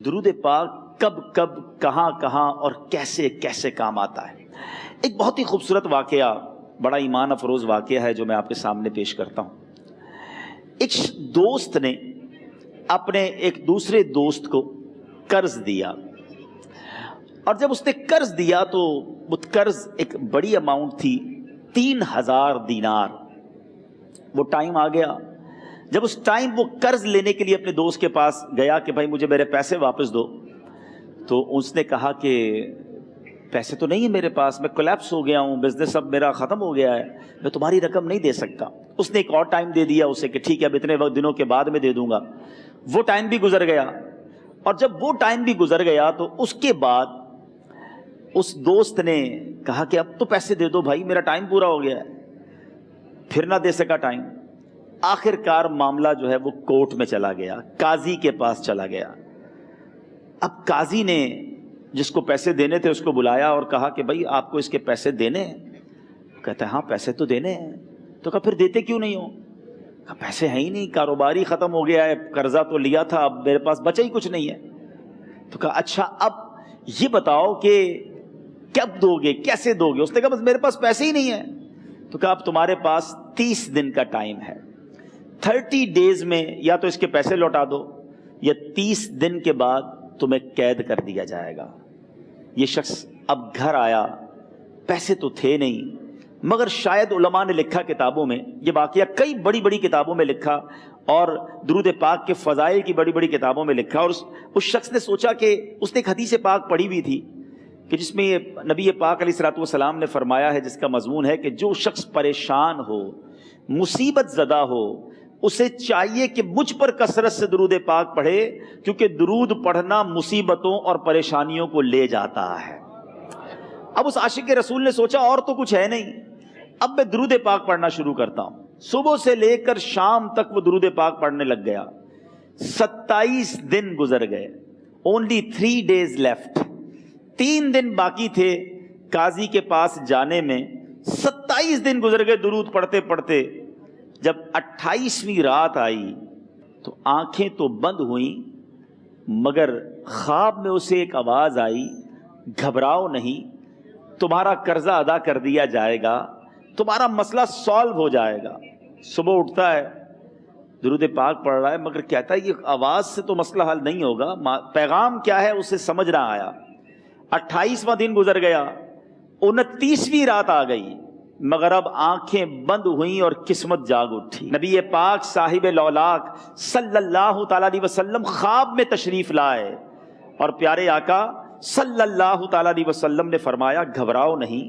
درود پاک کب کب کہاں کہاں اور کیسے کیسے کام آتا ہے۔ ایک بہت ہی خوبصورت واقعہ، بڑا ایمان افروز واقعہ ہے جو میں آپ کے سامنے پیش کرتا ہوں۔ ایک دوست نے اپنے ایک دوسرے دوست کو قرض دیا، اور جب اس نے قرض دیا تو وہ قرض ایک بڑی اماؤنٹ تھی، 3000 دینار۔ وہ ٹائم آ گیا جب اس ٹائم وہ قرض لینے کے لیے اپنے دوست کے پاس گیا کہ بھائی مجھے میرے پیسے واپس دو، تو اس نے کہا کہ پیسے تو نہیں ہے میرے پاس، میں کولیپس ہو گیا ہوں، بزنس اب میرا ختم ہو گیا ہے، میں تمہاری رقم نہیں دے سکتا۔ اس نے ایک اور ٹائم دے دیا اسے کہ ٹھیک ہے اب اتنے دنوں کے بعد میں دے دوں گا۔ وہ ٹائم بھی گزر گیا، اور جب وہ ٹائم بھی گزر گیا تو اس کے بعد اس دوست نے کہا کہ اب تو پیسے دے دو بھائی، میرا ٹائم پورا ہو گیا ہے۔ پھر نہ دے سکا ٹائم۔ آخر کار معاملہ جو ہے وہ کورٹ میں چلا گیا، قاضی کے پاس چلا گیا۔ اب قاضی نے جس کو پیسے دینے تھے اس کو بلایا اور کہا کہ بھائی آپ کو اس کے پیسے دینے ہیں؟ کہتا ہے ہاں پیسے تو دینے ہیں۔ تو کہا پھر دیتے کیوں نہیں ہو؟ کہا پیسے ہیں ہی نہیں، کاروبار ہی ختم ہو گیا ہے، قرضہ تو لیا تھا، اب میرے پاس بچا ہی کچھ نہیں ہے۔ تو کہا اچھا اب یہ بتاؤ کہ کب دو گے، کیسے دو گے؟ اس نے کہا بس میرے پاس پیسے ہی نہیں ہیں۔ تو کہا اب تمہارے پاس 30 دن کا ٹائم ہے، 30 ڈیز میں یا تو اس کے پیسے لوٹا دو یا 30 دن کے بعد تمہیں قید کر دیا جائے گا۔ یہ شخص اب گھر آیا، پیسے تو تھے نہیں، مگر شاید علماء نے لکھا کتابوں میں، یہ واقعہ کئی بڑی بڑی کتابوں میں لکھا اور درود پاک کے فضائل کی بڑی بڑی کتابوں میں لکھا، اور اس شخص نے سوچا کہ اس نے ایک حدیث پاک پڑھی ہوئی تھی کہ جس میں نبی پاک علیہ الصلوۃ والسلام نے فرمایا ہے، جس کا مضمون ہے کہ جو شخص پریشان ہو، مصیبت زدہ ہو، اسے چاہیے کہ مجھ پر کثرت سے درود پاک پڑھے، کیونکہ درود پڑھنا مصیبتوں اور پریشانیوں کو لے جاتا ہے۔ اب اس عاشق رسول نے سوچا اور تو کچھ ہے نہیں، اب میں درود پاک پڑھنا شروع کرتا ہوں۔ صبح سے لے کر شام تک وہ درود پاک پڑھنے لگ گیا۔ 27 دن گزر گئے، only 3 days left، 3 دن باقی تھے قاضی کے پاس جانے میں۔ 27 دن گزر گئے درود پڑھتے پڑھتے۔ جب 28ویں رات آئی تو آنکھیں تو بند ہوئیں، مگر خواب میں اسے ایک آواز آئی، گھبراؤ نہیں، تمہارا قرضہ ادا کر دیا جائے گا، تمہارا مسئلہ سالو ہو جائے گا۔ صبح اٹھتا ہے، درود پاک پڑھ رہا ہے، مگر کہتا ہے یہ آواز سے تو مسئلہ حل نہیں ہوگا، پیغام کیا ہے اسے سمجھ نہ آیا۔ 28واں دن گزر گیا، 29ویں رات آ گئی، مگر اب آنکھیں بند ہوئیں اور قسمت جاگ اٹھی۔ نبی پاک صاحب لولاک صلی اللہ تعالیٰ علیہ وسلم خواب میں تشریف لائے، اور پیارے آقا صلی اللہ تعالیٰ علیہ وسلم نے فرمایا گھبراؤ نہیں،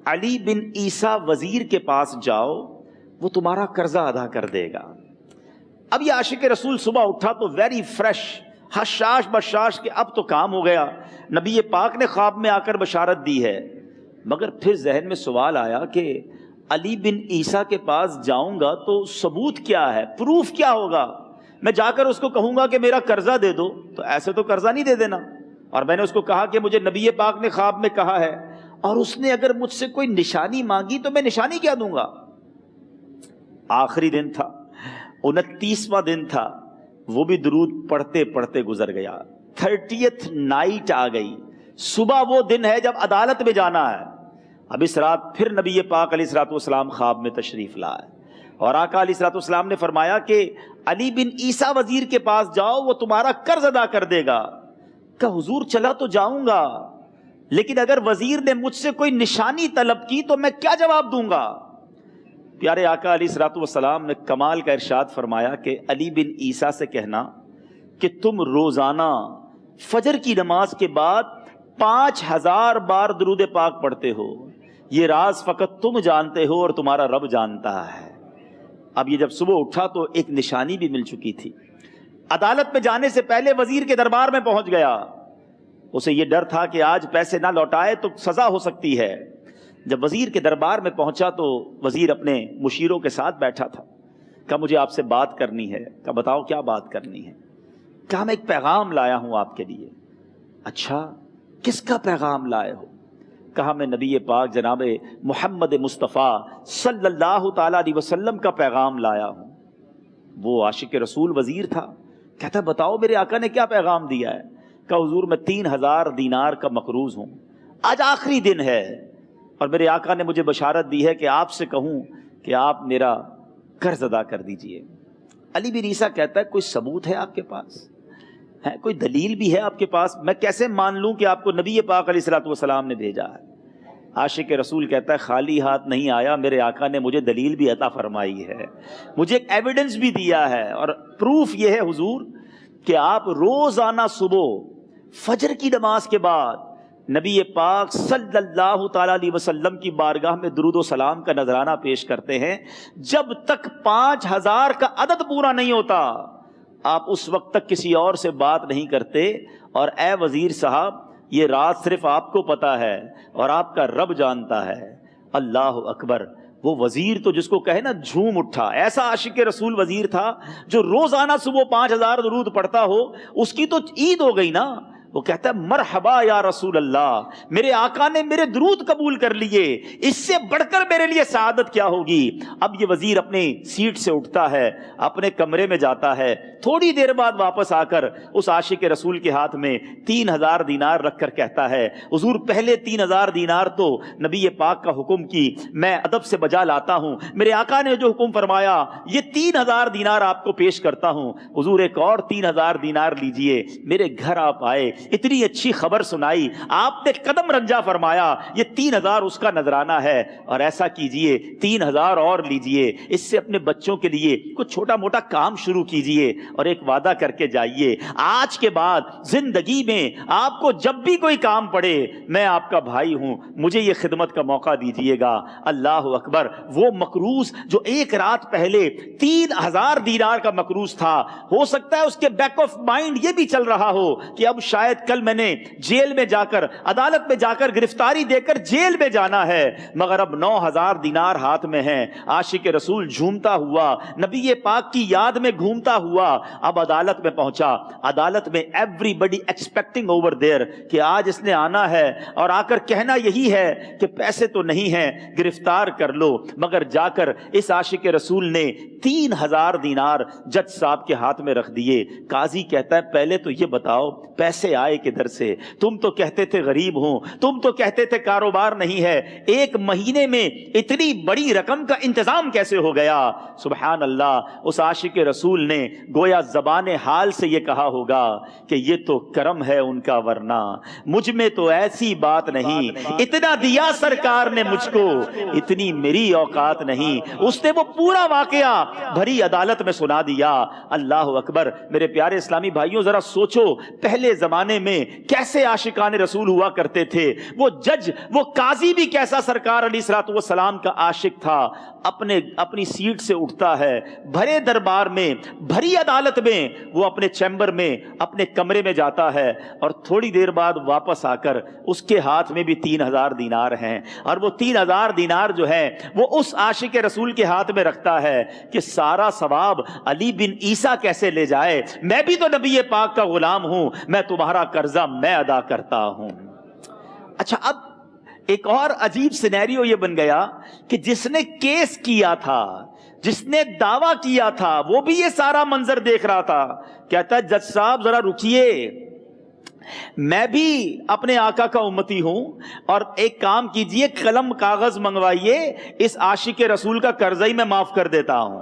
علی بن عیسیٰ وزیر کے پاس جاؤ، وہ تمہارا قرضہ ادا کر دے گا۔ اب یہ عاشق رسول صبح اٹھا تو ویری فریش، حشاش بشاش کہ اب تو کام ہو گیا، نبی پاک نے خواب میں آ کر بشارت دی ہے۔ مگر پھر ذہن میں سوال آیا کہ علی بن عیسیٰ کے پاس جاؤں گا تو ثبوت کیا ہے، پروف کیا ہوگا؟ میں جا کر اس کو کہوں گا کہ میرا قرضہ دے دو تو ایسے تو قرضہ نہیں دے دینا، اور میں نے اس کو کہا کہ مجھے نبی پاک نے خواب میں کہا ہے، اور اس نے اگر مجھ سے کوئی نشانی مانگی تو میں نشانی کیا دوں گا؟ آخری دن تھا، 29واں دن تھا، وہ بھی درود پڑھتے پڑھتے گزر گیا۔ 30th نائٹ آ گئی، صبح وہ دن ہے جب عدالت میں جانا ہے۔ اب اس رات پھر نبی پاک علیہ الصلوۃ والسلام خواب میں تشریف لائے، اور آقا علیہ الصلوۃ والسلام نے فرمایا کہ علی بن عیسیٰ وزیر کے پاس جاؤ، وہ تمہارا قرض ادا کر دے گا۔ کہ حضور چلا تو جاؤں گا، لیکن اگر وزیر نے مجھ سے کوئی نشانی طلب کی تو میں کیا جواب دوں گا؟ پیارے آقا علیہ الصلوۃ والسلام نے کمال کا ارشاد فرمایا کہ علی بن عیسیٰ سے کہنا کہ تم روزانہ فجر کی نماز کے بعد 5000 بار درود پاک پڑھتے ہو، یہ راز فقط تم جانتے ہو اور تمہارا رب جانتا ہے۔ اب یہ جب صبح اٹھا تو ایک نشانی بھی مل چکی تھی۔ عدالت میں جانے سے پہلے وزیر کے دربار میں پہنچ گیا، اسے یہ ڈر تھا کہ آج پیسے نہ لوٹائے تو سزا ہو سکتی ہے۔ جب وزیر کے دربار میں پہنچا تو وزیر اپنے مشیروں کے ساتھ بیٹھا تھا۔ کہا مجھے آپ سے بات کرنی ہے۔ کہا بتاؤ کیا بات کرنی ہے؟ کہا میں ایک پیغام لایا ہوں آپ کے لیے۔ اچھا کس کا پیغام لائے ہو؟ کہا میں نبی پاک جناب محمد مصطفیٰ صلی اللہ تعالیٰ علیہ وسلم کا پیغام لایا ہوں۔ وہ عاشق رسول وزیر تھا، کہتا بتاؤ میرے آقا نے کیا پیغام دیا ہے؟ کہا حضور میں 3000 دینار کا مقروض ہوں، آج آخری دن ہے اور میرے آقا نے مجھے بشارت دی ہے کہ آپ سے کہوں کہ آپ میرا قرض ادا کر دیجئے۔ علی بن عیسیٰ کہتا ہے کوئی ثبوت ہے آپ کے پاس؟ ہے کوئی دلیل بھی ہے آپ کے پاس؟ میں کیسے مان لوں کہ آپ کو نبی پاک علیہ الصلوۃ والسلام نے بھیجا ہے؟ عاشق رسول کہتا ہے خالی ہاتھ نہیں آیا، میرے آقا نے مجھے دلیل بھی عطا فرمائی ہے، مجھے ایک ایویڈنس بھی دیا ہے، اور پروف یہ ہے حضور کہ آپ روزانہ صبح فجر کی نماز کے بعد نبی پاک صلی اللہ تعالی علیہ وسلم کی بارگاہ میں درود و سلام کا نذرانہ پیش کرتے ہیں۔ جب تک 5000 کا عدد پورا نہیں ہوتا آپ اس وقت تک کسی اور سے بات نہیں کرتے، اور اے وزیر صاحب یہ راز صرف آپ کو پتا ہے اور آپ کا رب جانتا ہے۔ اللہ اکبر! وہ وزیر تو جس کو کہے نا جھوم اٹھا، ایسا عاشق رسول وزیر تھا جو روزانہ صبح 5000 درود پڑھتا ہو، اس کی تو عید ہو گئی نا۔ وہ کہتا ہے مرحبا یا رسول اللہ، میرے آقا نے میرے درود قبول کر لیے، اس سے بڑھ کر میرے لیے سعادت کیا ہوگی۔ اب یہ وزیر اپنی سیٹ سے اٹھتا ہے، اپنے کمرے میں جاتا ہے، تھوڑی دیر بعد واپس آ کر اس عاشق رسول کے ہاتھ میں 3000 دینار رکھ کر کہتا ہے حضور پہلے 3000 دینار تو نبی پاک کا حکم کی میں ادب سے بجا لاتا ہوں، میرے آقا نے جو حکم فرمایا یہ 3000 دینار آپ کو پیش کرتا ہوں، حضور ایک اور 3000 دینار لیجئے۔ میرے گھر آپ آئے، اتنی اچھی خبر سنائی، آپ نے قدم رنجا فرمایا، یہ 3000 اس کا نذرانہ ہے، اور ایسا کیجئے 3000 اور لیجئے، اس سے اپنے بچوں کے لیے کچھ چھوٹا موٹا کام شروع کیجئے، اور ایک وعدہ کر کے جائیے، آج کے بعد زندگی میں آپ کو جب بھی کوئی کام پڑے میں آپ کا بھائی ہوں، مجھے یہ خدمت کا موقع دیجئے گا۔ اللہ اکبر! وہ مقروض جو ایک رات پہلے 3000 دینار کا مقروض تھا، ہو سکتا ہے اس کے بیک آف مائنڈ یہ بھی چل رہا ہو کہ اب شاید کل میں نے جیل میں جا کر، عدالت میں جا کر گرفتاری دے کر جیل میں جانا ہے، مگر اب 9000 دینار ہاتھ میں ہیں۔ عاشق رسول جھومتا ہوا نبی پاک کی یاد میں گھومتا ہوا اب عدالت میں پہنچا۔ عدالت میں everybody expecting over there کہ آج اس نے آنا ہے اور آ کر کہنا یہی ہے کہ پیسے تو نہیں ہیں، گرفتار کر لو، مگر جا کر اس عاشق رسول نے 3000 دینار جج صاحب کے ہاتھ میں رکھ دیے۔ قاضی کہتا ہے پہلے تو یہ بتاؤ پیسے آئے کدھر سے؟ تم تو کہتے تھے غریب ہوں، تم تو کہتے تھے کاروبار نہیں ہے، ایک مہینے میں اتنی بڑی رقم کا انتظام کیسے ہو گیا؟ سبحان اللہ! اس عاشق رسول نے گویا زبان حال سے یہ کہا ہوگا کہ یہ تو کرم ہے ان کا، ورنہ مجھ میں تو ایسی بات نہیں، اتنا دیا سرکار نے مجھ کو، اتنی میری اوقات نہیں۔ اس نے وہ پورا واقعہ بھری عدالت میں سنا دیا۔ اللہ اکبر! میرے پیارے اسلامی بھائیوں ذرا سوچو پہلے زمانے میں کیسے عاشقان رسول ہوا کرتے تھے، وہ جج، وہ قاضی بھی کیسا سرکار علیہ الصلوۃ والسلام کا عاشق تھا۔ اپنی سیٹ سے اٹھتا ہے، بھرے دربار میں، بھری عدالت میں، وہ اپنے چیمبر میں، اپنے کمرے میں جاتا ہے، اور تھوڑی دیر بعد واپس آ کر اس کے ہاتھ میں بھی 3000 دینار ہیں، اور وہ 3000 دینار جو ہے وہ اس عاشق رسول کے ہاتھ میں رکھتا ہے کہ سارا ثواب علی بن عیسیٰ کیسے لے جائے، میں بھی تو نبی پاک کا غلام ہوں، میں تمہارا قرضہ میں ادا کرتا ہوں۔ اچھا، اب ایک اور عجیب سینیریو یہ بن گیا کہ جس نے کیس کیا تھا، جس نے دعویٰ کیا تھا، وہ بھی یہ سارا منظر دیکھ رہا تھا۔ کہتا ہے جج صاحب ذرا رکیے، میں بھی اپنے آقا کا امتی ہوں، اور ایک کام کیجئے، قلم کاغذ منگوائیے، اس عاشق رسول کا قرضہ ہی میں معاف کر دیتا ہوں۔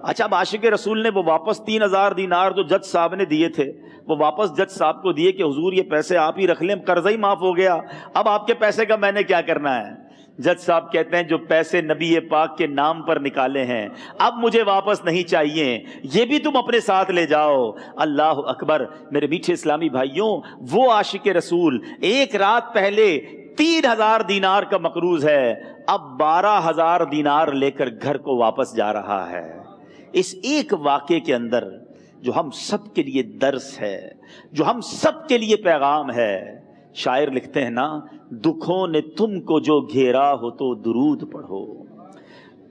اچھا، اب عاشق رسول نے وہ واپس 3000 دینار جو جج صاحب نے دیے تھے وہ واپس جج صاحب کو دیے کہ حضور یہ پیسے آپ ہی رکھ لیں، قرضہ ہی معاف ہو گیا، اب آپ کے پیسے کا میں نے کیا کرنا ہے؟ جج صاحب کہتے ہیں جو پیسے نبی پاک کے نام پر نکالے ہیں اب مجھے واپس نہیں چاہیے، یہ بھی تم اپنے ساتھ لے جاؤ۔ اللہ اکبر! میرے میٹھے اسلامی بھائیوں، وہ عاشق رسول ایک رات پہلے 3000 دینار کا مقروض ہے، اب 12000 دینار لے کر گھر کو واپس جا رہا ہے۔ اس ایک واقعے کے اندر جو ہم سب کے لیے درس ہے، جو ہم سب کے لیے پیغام ہے، شاعر لکھتے ہیں نا، دکھوں نے تم کو جو گھیرا ہو تو درود پڑھو،